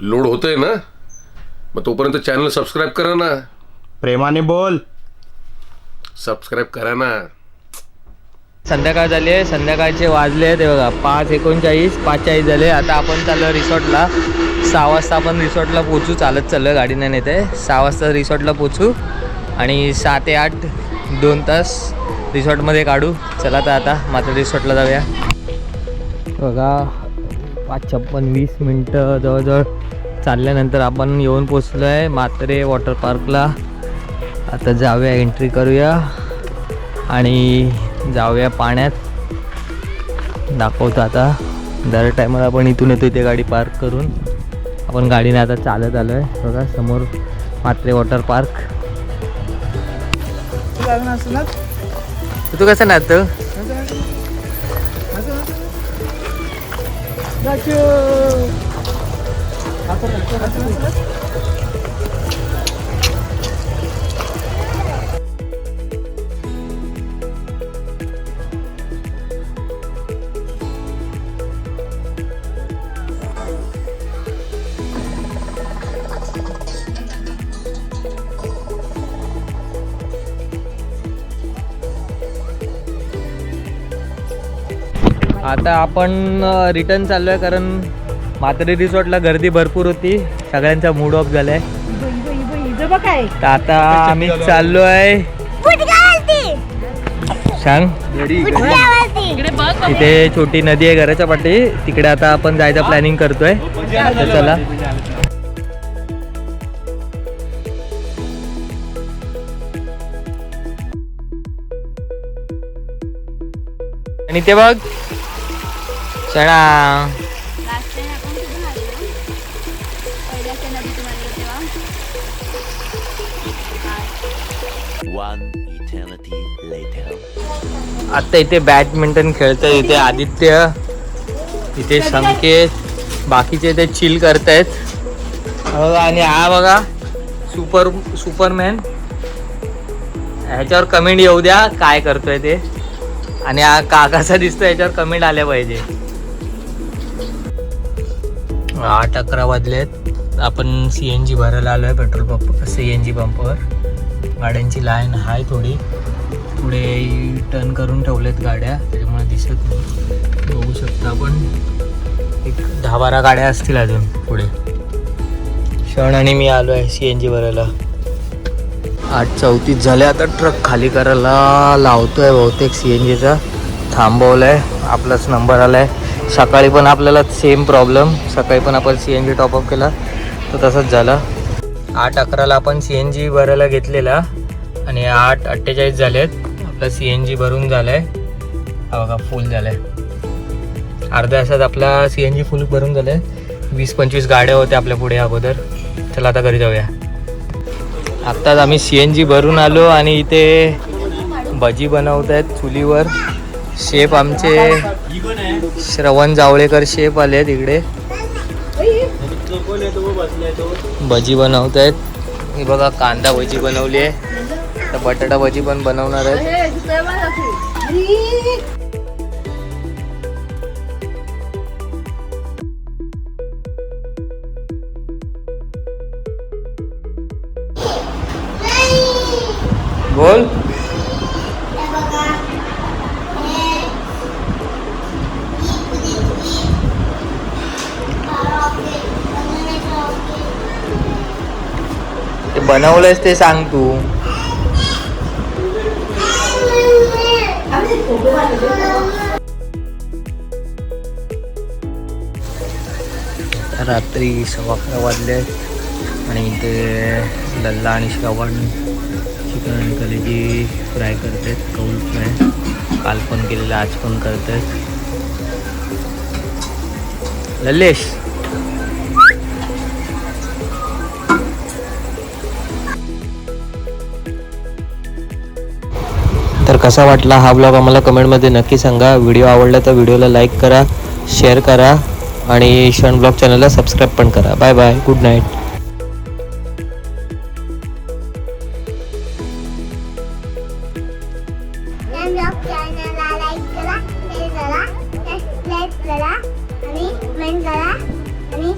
Load होतंय ना, मग तोपर्यंत चॅनल सबस्क्राईब करा ना. प्रेमाने बोल. सबस्क्राईब करा ना. संध्याकाळ झाली आहे, संध्याकाळचे वाजले ते बघा 5:39, 5:40 झाले. आता आपण चाललो रिसॉर्टला. 6 वाजता आपण रिसॉर्टला पोचू. चालत चाललो, गाडी नाही नेते. 6 वाजता रिसॉर्टला पोचू आणि 6 ते 8 2 तास रिसॉर्टमध्ये काढू. चला तर आता मात्र रिसॉर्टला जाऊया. बघा 5:56, 20 मिनटं जवळजवळ चालल्यानंतर आपण येऊन पोचलो आहे म्हात्रे वॉटर पार्कला. आता जाऊया, एंट्री करूया आणि जाऊया पाण्यात. दाखवतो आता. दर टायमाला आपण इथून येतो इथे गाडी पार्क करून. आपण गाडीने आता चालत आलो आहे. बघा समोर म्हात्रे वॉटर पार्क. तू कसं नाचतो? आता आपण रिटर्न चाललो आहे कारण म्हात्रे रिसॉर्टला गर्दी भरपूर होती. सगळ्यांचा मूड ऑफ झाला आहे. तर आता आम्ही चाललो आहे. सांग. इथे छोटी नदी आहे घराच्या पाठी, तिकडे आता आपण जायचं प्लॅनिंग करतोय. तर चला. आणि ते बघ चणा. आता इथे बॅडमिंटन खेळतात. इथे आदित्य, इथे संकेत, बाकीचे इथे चिल करतायत. आणि हा बघा सुपरमॅन. ह्याच्यावर कमेंट येऊ द्या काय करतोय ते. आणि हा काकाचा दिसतोय, याच्यावर कमेंट आल्या पाहिजे. 8:11 वाजलेत. आपण CNG भरायला आलो आहे पेट्रोल पंप. CNG पंपवर गाड्यांची लाईन आहे थोडी. पुढे टर्न करून ठेवलेत गाड्या, त्याच्यामुळे दिसत नाही. बघू शकता आपण एक 10-12 गाड्या असतील अजून पुढे. क्षण आणि मी आलो आहे CNG भरायला. 8:34 झाले. आता ट्रक खाली करायला लावतोय बहुतेक. CNGचा थांबवलाय. आपलाच नंबर आलाय. सकाळी पण आपल्याला सेम प्रॉब्लेम. सकाळी पण आपण CNG टॉपअप केला तर तसंच झालं. 8:11ला आपण CNG भरायला घेतलेला आणि 8:48 झालेत. आपला CNG भरून झालाय. हा बघा फुल झालाय. अर्ध्या तासात आपला CNG फुल भरून झालाय. 20-25 गाड्या होत्या आपल्या पुढे अगोदर. चला आता घरी जाऊया. आत्ताच आम्ही CNG भरून आलो आणि इथे भजी बनवत आहेत चुलीवर. शेफ आमचे श्रवण जावळेकर शेफ आले आहेत इकडे. भजी बनवत आहेत. ही बघा कांदा भजी बनवली आहे. तर बटाटा भजी पण बनवणार आहेत. बोल. ते बनवलंयस ते सांग तू. रात्री 11:15 वाजले आणि इथे लल्ला आणि श्रवण चिकन आणि कलेजी फ्राय करतात. कौल फ्राय काल पण केलेलं, आज पण करतात. लल्लेश तर कसा वाटला हा ब्लॉग आम्हाला कमेंटमध्ये नक्की सांगा. व्हिडिओ आवडला तर व्हिडिओला लाईक करा, शेअर करा आणि क्षण ब्लॉग चॅनलला सबस्क्राईब पण करा. Bye bye, good night. आणि कमेंट करा आणि